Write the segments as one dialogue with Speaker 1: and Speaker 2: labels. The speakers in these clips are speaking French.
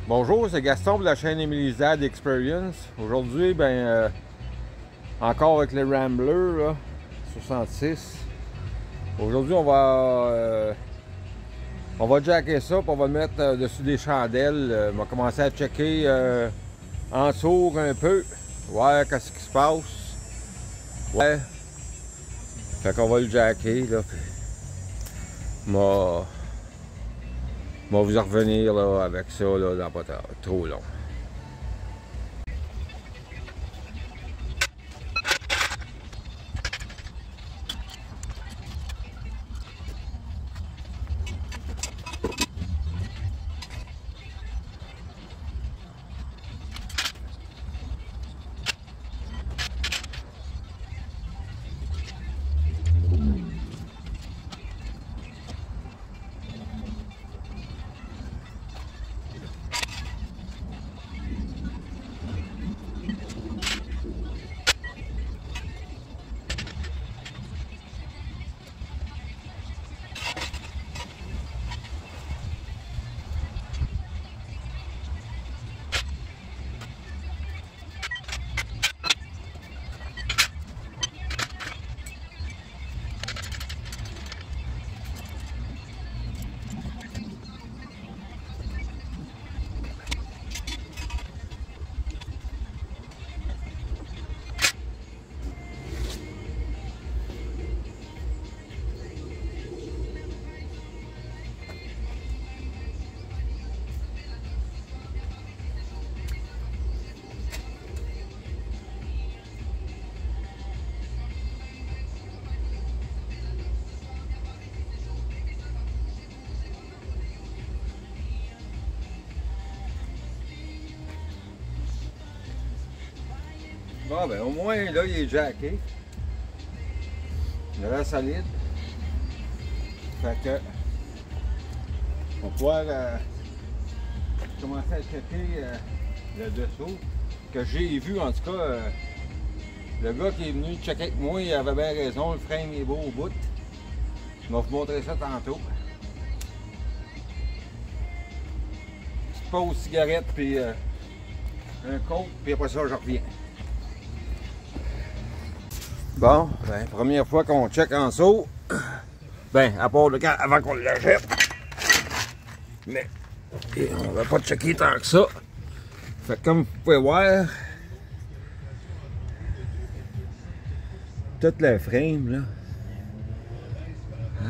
Speaker 1: Bonjour, c'est Gaston de la chaîne Emilizade Experience. Aujourd'hui, encore avec le Rambler là, 66. Aujourd'hui, on va jacker ça, puis on va le mettre dessus des chandelles. On va commencer à checker en dessous un peu, voir qu'est-ce qui se passe. Ouais. Fait qu'on va le jacker là. Puis on va vous en revenir là, avec ça là, dans pas trop long. Bon, ben au moins, là, il est jacké. Il a l'air solide. Fait que, on va pouvoir commencer à checker le dessous. Que j'ai vu, en tout cas, le gars qui est venu checker avec moi, il avait bien raison, le frame est beau au bout. Je vais vous montrer ça tantôt. Petite pause cigarette, puis un coke, puis après ça, je reviens. Bon, ben, première fois qu'on check en saut, ben, à part le cas avant qu'on l'achète, mais on va pas checker tant que ça. Fait que comme vous pouvez voir, tout le frame, là,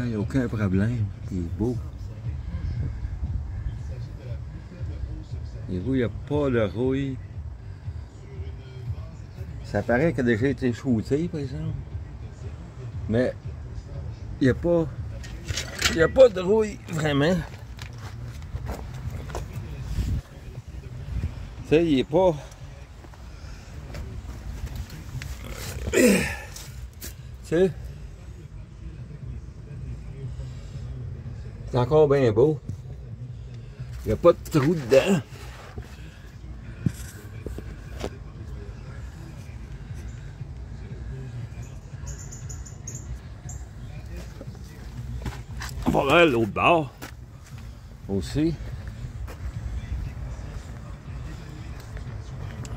Speaker 1: il n'y a aucun problème, il est beau. Il est beau, il n'y a pas de rouille. Ça paraît qu'il a déjà été shooté, par exemple. Mais il n'y a pas de rouille, vraiment. Tu sais, il est pas... Tu sais, c'est encore bien beau. Il n'y a pas de trou dedans. On va vers l'autre bord aussi.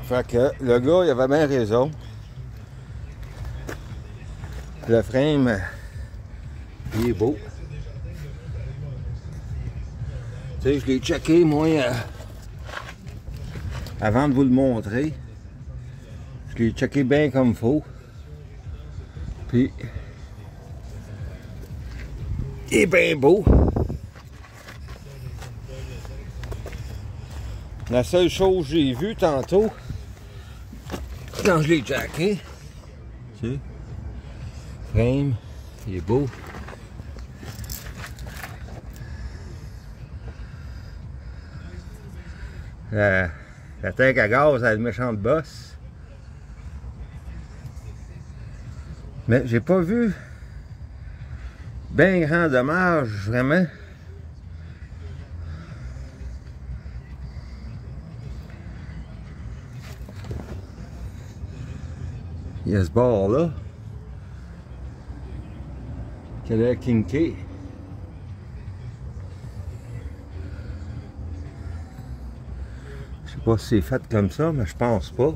Speaker 1: Fait que le gars, il avait bien raison. Le frame, il est beau. Tu sais, je l'ai checké, moi, avant de vous le montrer. Je l'ai checké bien comme il faut. Puis, il est bien beau. La seule chose que j'ai vue tantôt, quand je l'ai jacké, tu sais, frame, il est beau. La tank à gaz a une méchante bosse. Mais j'ai pas vu bien grand dommage, vraiment. Il y a ce bord-là qui a l'air kinké. pas si c'est fait comme ça, mais je pense pas.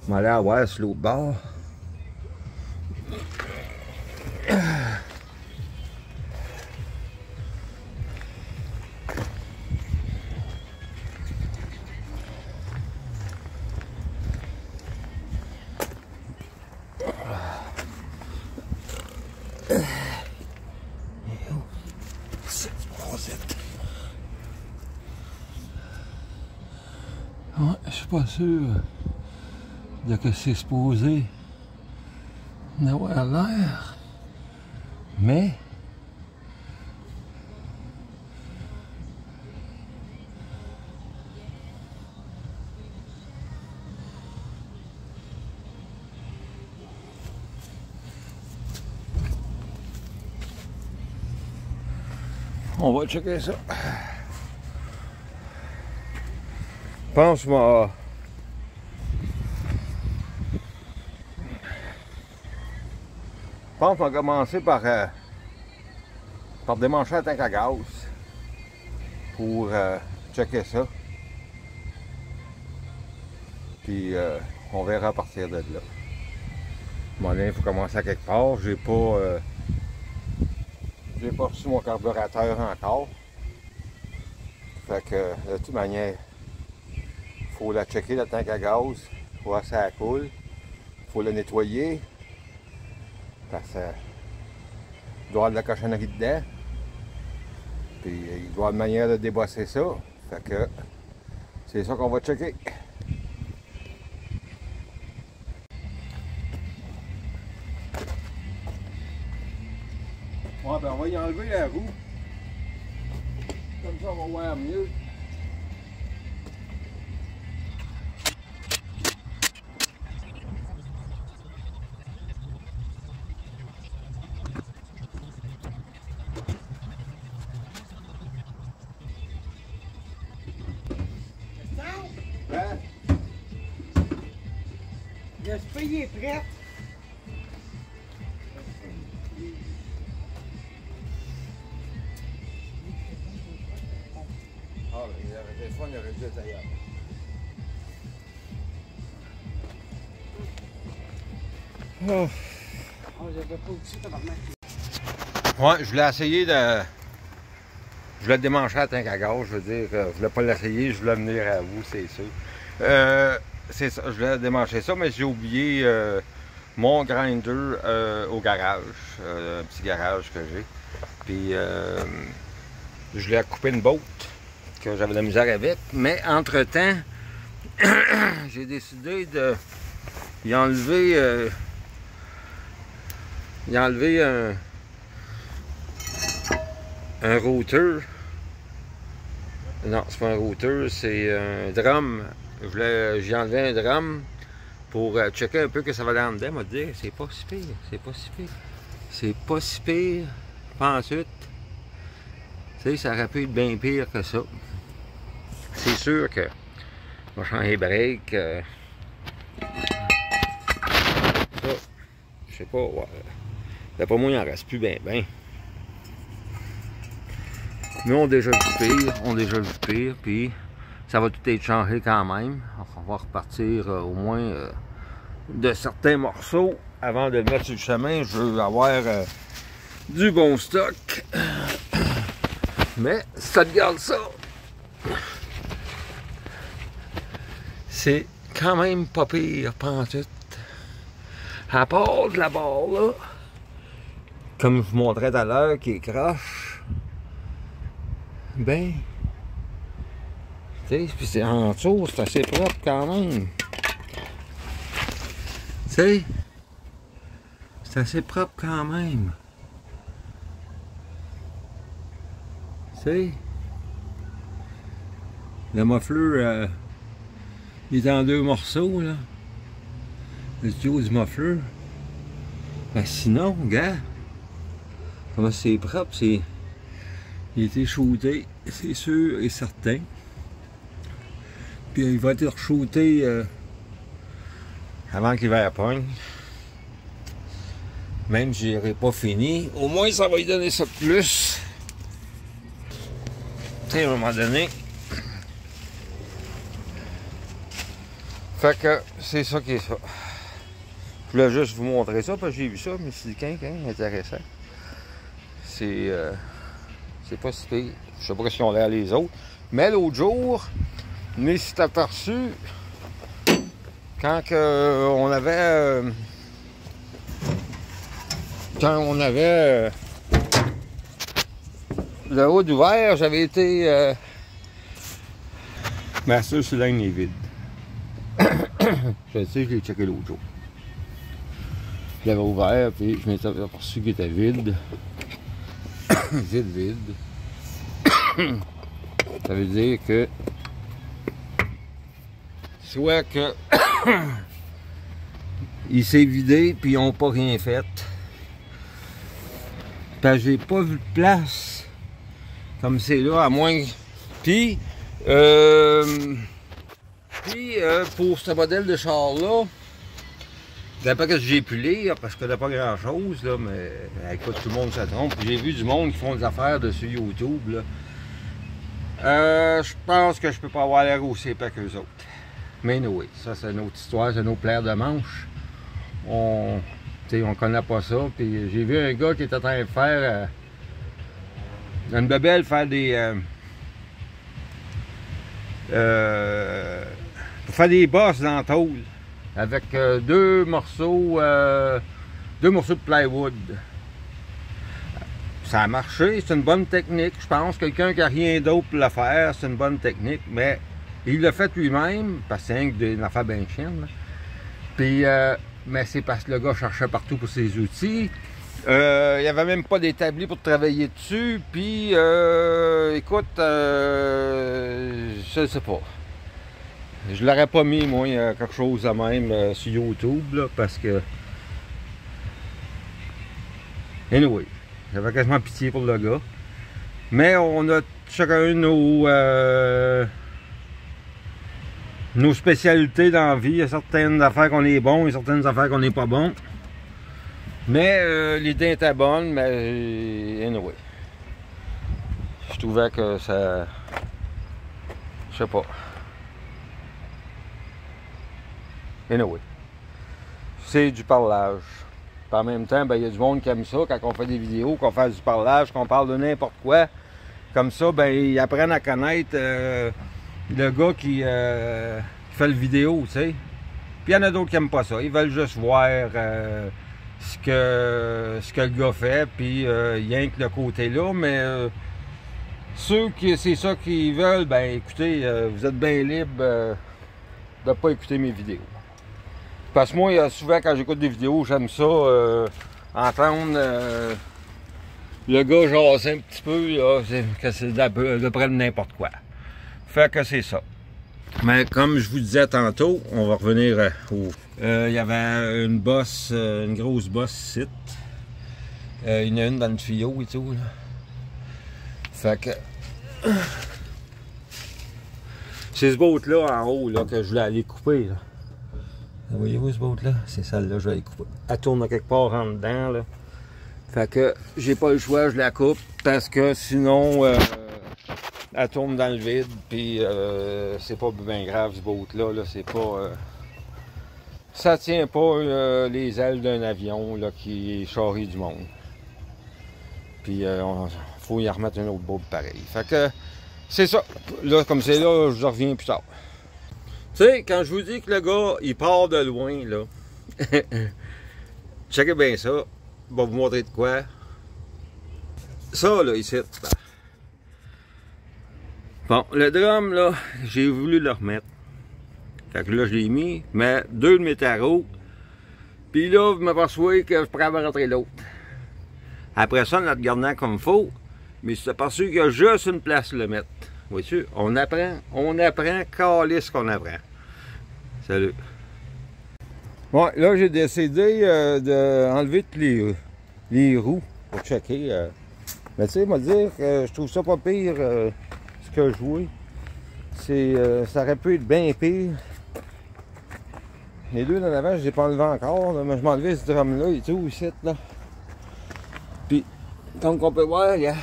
Speaker 1: Je vais aller voir sur l'autre bord. Ouais, je suis pas sûr de que c'est supposé d'avoir l'air, mais on va checker ça. Je pense qu'on va commencer par démancher la tank à gaz pour checker ça. Puis on verra à partir de là. Bon, là, il faut commencer à quelque part. J'ai pas reçu mon carburateur encore. Fait que de toute manière, il faut la checker la tank à gaz, voir si ça coule. Il faut la nettoyer. Parce que il doit y avoir de la cochonnerie dedans. Puis il doit y avoir une manière de débosser ça. Fait que c'est ça qu'on va checker. Ouais, ben on va y enlever la roue. Comme ça on va voir mieux.
Speaker 2: L'esprit est prêt.
Speaker 1: Ah, mais des fois, il aurait dû être ailleurs. Oh.
Speaker 2: Oh, j'avais pas aussi tabarnak.
Speaker 1: Ouais, je voulais essayer de... Je voulais démancher la tank à gaz, je veux dire. Je voulais pas l'essayer, je voulais venir à vous, c'est sûr. C'est ça, je voulais démancher ça, mais j'ai oublié mon grinder au garage. Un petit garage que j'ai. Puis, je voulais couper une botte que j'avais de la misère avec. Mais entre-temps, j'ai décidé de y enlever... un routeur. Non, c'est pas un routeur, c'est un drum. J'ai enlevé un drum pour checker un peu que ça va aller en dedans. Je vais te dire, c'est pas si pire, c'est pas si pire. C'est pas si pire. Pas ensuite. Tu sais, ça aurait pu être bien pire que ça. C'est sûr que je vais changer les breaks. Ça, je sais pas. Ouais. D'après moi, il en reste plus bien. Mais on a déjà vu pire, puis ça va tout être changé quand même. On va repartir au moins de certains morceaux avant de le mettre sur le chemin. Je veux avoir du bon stock. Mais si ça te garde ça, c'est quand même pas pire, pantoute. À part de la barre là, comme je vous montrais tout à l'heure, qui est croche. Ben, tu sais, puis c'est en dessous, c'est assez propre quand même. Tu sais, c'est assez propre quand même. Tu sais, le muffler, il est en 2 morceaux, là. Le tuyau du muffler. Ben sinon, gars, comment c'est propre, c'est... Il a été shooté, c'est sûr et certain. Puis il va être shooté avant qu'il l'hiver pogne. Même si je n'aurai pas fini, au moins ça va lui donner ça de plus. Tu sais, à un moment donné, Fait que c'est ça qui est ça. Je voulais juste vous montrer ça parce que j'ai vu ça, mais c'est quand même intéressant. C'est pas si pire. Je sais pas si on l'air les autres. Mais l'autre jour, je me suis aperçu quand on avait le haut ouvert, j'avais été ma seule cylindre est vide. Je sais, je l'ai checké l'autre jour. Je l'avais ouvert, puis je m'étais aperçu qu'il était vide. Vide. Ça veut dire que soit que il s'est vidé puis ils n'ont pas rien fait. Parce que j'ai pas vu de place comme c'est là, à moins que... Puis pour ce modèle de char-là, d'après que j'ai pu lire, parce que là pas grand-chose, là, mais écoute, tout le monde se trompe. J'ai vu du monde qui font des affaires dessus YouTube, là. Je pense que je peux pas avoir l'air aussi épais qu'eux autres. Mais oui, ça c'est une autre histoire, c'est nos plaires de manches. On connaît pas ça. Puis j'ai vu un gars qui était en train de faire une bebelle faire des pour faire des bosses dans la tôle avec deux morceaux de plywood. Ça a marché, c'est une bonne technique. Je pense que quelqu'un qui n'a rien d'autre pour le faire, c'est une bonne technique, mais il l'a fait lui-même, parce que c'est une affaire bien chienne. Puis, mais c'est parce que le gars cherchait partout pour ses outils. Il n'y avait même pas d'établi pour travailler dessus. Puis, écoute, je sais pas. Je l'aurais pas mis, moi, quelque chose de même sur YouTube, là, parce que... Anyway, j'avais quasiment pitié pour le gars. Mais on a chacun nos spécialités dans la vie. Il y a certaines affaires qu'on est bon et certaines affaires qu'on n'est pas bon. Mais l'idée était bonne, mais anyway. Je trouvais que ça... Je sais pas. Anyway. C'est du parlage. Puis en même temps, ben, il y a du monde qui aime ça quand on fait des vidéos, qu'on fait du parlage, qu'on parle de n'importe quoi. Comme ça, ben, ils apprennent à connaître le gars qui fait le vidéo, tu sais. Puis il y en a d'autres qui n'aiment pas ça. Ils veulent juste voir ce que le gars fait, puis rien que le côté là. Mais ceux qui c'est ça qu'ils veulent, ben écoutez, vous êtes bien libre de ne pas écouter mes vidéos. Parce que moi, souvent quand j'écoute des vidéos, j'aime ça entendre le gars jaser un petit peu, là, que c'est de près de n'importe quoi. Fait que c'est ça. Mais comme je vous disais tantôt, on va revenir au... Il y avait une bosse, une grosse bosse site. Il y en a une dans le tuyau et tout, là. Fait que... C'est ce bout-là en haut, là, que je voulais aller couper, là. Voyez-vous ce bout-là? C'est celle-là, je vais aller couper. Elle tourne à quelque part en dedans, là. Fait que j'ai pas le choix, je la coupe, parce que sinon... elle tourne dans le vide, puis c'est pas bien grave ce bout-là, là, c'est pas... ça tient pas les ailes d'un avion là, qui charrie du monde. Puis faut y remettre un autre bout pareil. Fait que c'est ça. Là, comme c'est là, je reviens plus tard. Tu sais, quand je vous dis que le gars, il part de loin, là, checkez bien ça. Je vais vous montrer de quoi. Ça, là, ici, bon, le drum, là, j'ai voulu le remettre. Fait que là, je l'ai mis, mais deux de mes tarots. Puis là, vous m'apercevez que je pourrais rentrer l'autre. Après ça, en le regardant comme il faut, mais c'est aperçu qu'il y a juste une place pour le mettre. Vois-tu? On apprend, calisse qu'on apprend. Salut. Ouais, là, j'ai décidé d'enlever tous les roues pour checker. Mais tu sais, moi dire que je trouve ça pas pire ce que je vois. Ça aurait pu être bien pire. Les deux d'en avant, je les ai pas enlevés encore, là, mais je m'ai enlevé ce drum-là et tout, ici, là. Puis, comme on peut voir, il y en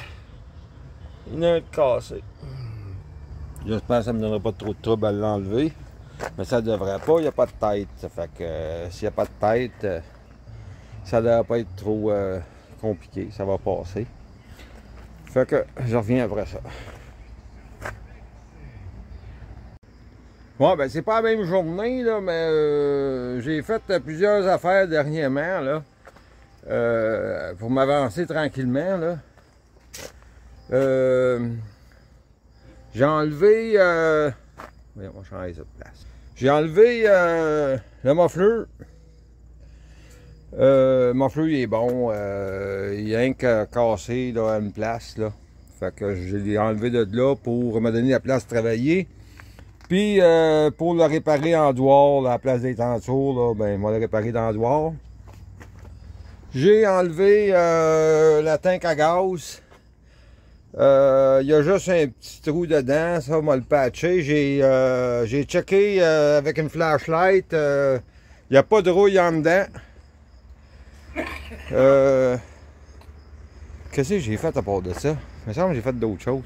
Speaker 1: a un de cassé. J'espère que ça ne me donnera pas trop de trouble à l'enlever. Mais ça devrait pas, il n'y a pas de tête. Ça fait que s'il n'y a pas de tête, ça ne devrait pas être trop compliqué. Ça va passer. Fait que je reviens après ça. Bon, ben c'est pas la même journée, là, mais j'ai fait plusieurs affaires dernièrement, là, pour m'avancer tranquillement, là. J'ai enlevé... voyons, on va changer ça de place. J'ai enlevé le muffler. Le muffler, il est bon. Il est rien que cassé là, à une place, là. Fait que je l'ai enlevé de là pour me donner la place de travailler. Puis, pour le réparer en dehors, là, à la place des tentures, là, ben, moi, le réparer dans le dehors. J'ai enlevé la tank à gaz. Il y a juste un petit trou dedans, ça, m'a le patché. J'ai checké avec une flashlight. Il n'y a pas de rouille en dedans. Qu'est-ce que j'ai fait à part de ça? Il me semble que j'ai fait d'autres choses.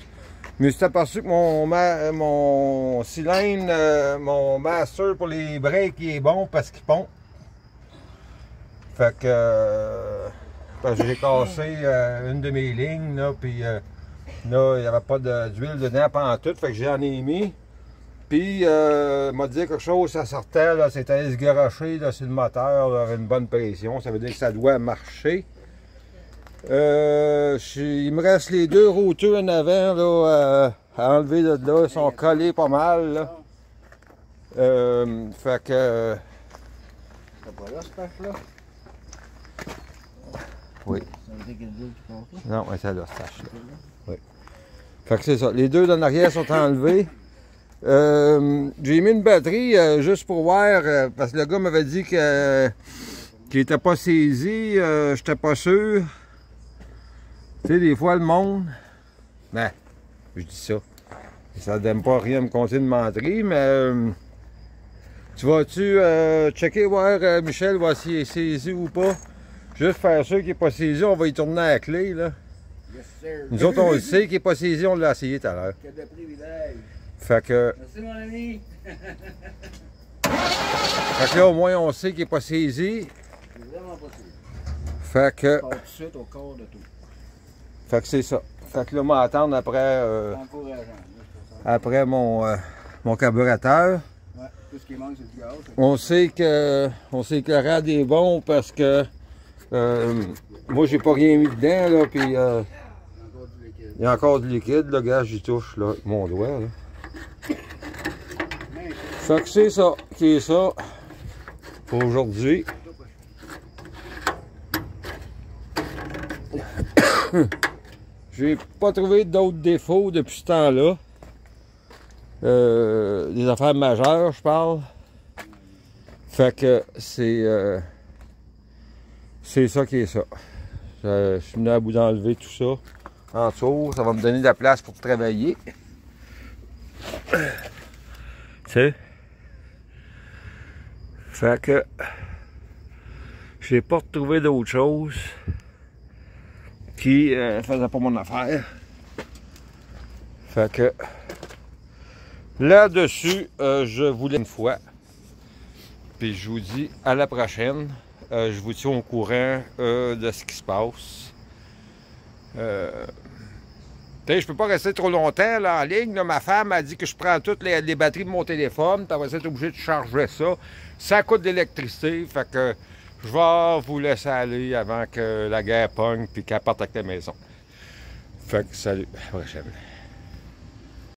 Speaker 1: Mais c'est aperçu que mon cylindre, mon master pour les breaks, il est bon parce qu'il pompe. Fait que, parce que j'ai cassé une de mes lignes, là, puis là, il n'y avait pas d'huile dedans pendant tout, fait que j'en ai mis. Puis, m'a dit quelque chose, ça sortait, là, c'était esgaroché là, sur le moteur, là, avec une bonne pression, ça veut dire que ça doit marcher. Il me reste les deux roteurs en avant là, à enlever de là. Ils sont collés pas mal. Là. Fait que.
Speaker 2: T'as pas là, ce tâche-là?
Speaker 1: Oui.
Speaker 2: Ça veut dire qu'il y a
Speaker 1: Non, mais c'est là, ce tâche-là. Oui. Fait que c'est ça. Les deux d'en arrière sont enlevés. J'ai mis une batterie juste pour voir, parce que le gars m'avait dit qu'il n'était pas saisi. J'étais pas sûr. Tu sais, des fois, le monde, ben, je dis ça, ça donne pas rien à me compter de menterie, mais tu vas-tu checker, voir Michel, voir s'il est saisi ou pas? Juste faire sûr qu'il n'est pas saisi, on va y tourner à la clé, là.
Speaker 2: Yes, sir.
Speaker 1: Nous autres, on le sait qu'il n'est pas saisi, on l'a essayé tout à l'heure.
Speaker 2: Quel de privilège.
Speaker 1: Fait que
Speaker 2: Merci, mon ami.
Speaker 1: là, au moins, on sait qu'il n'est pas saisi.
Speaker 2: C'est vraiment pas sûr.
Speaker 1: Fait que,
Speaker 2: Part tout de suite au corps de tout.
Speaker 1: fait que c'est ça. Fait que là, on va attendre après,
Speaker 2: Encourageant. Là,
Speaker 1: après mon carburateur.
Speaker 2: ouais, tout ce qui manque, c'est du gaz.
Speaker 1: On sait que le rad est bon parce que moi j'ai pas rien mis dedans là, puis
Speaker 2: Encore du liquide.
Speaker 1: il y a encore du liquide, là, gars, j'y touche là, avec mon doigt là. Fait que c'est ça qui est ça pour aujourd'hui. J'ai pas trouvé d'autres défauts depuis ce temps-là. Des affaires majeures, je parle. Fait que c'est ça qui est ça. Je suis venu à bout d'enlever tout ça en dessous. Ça va me donner de la place pour travailler. Tu sais. Fait que j'ai pas retrouvé d'autre chose qui faisait pas mon affaire. Fait que là-dessus, je vous laisse une fois. Puis je vous dis à la prochaine. Je vous tiens au courant de ce qui se passe. Je peux pas rester trop longtemps là, en ligne. Là. Ma femme a dit que je prends toutes les batteries de mon téléphone. Tu vas être obligé de charger ça. Ça coûte de l'électricité. Fait que je vais vous laisser aller avant que la guerre pogne et qu'elle parte avec la maison. Fait que salut, à la prochaine.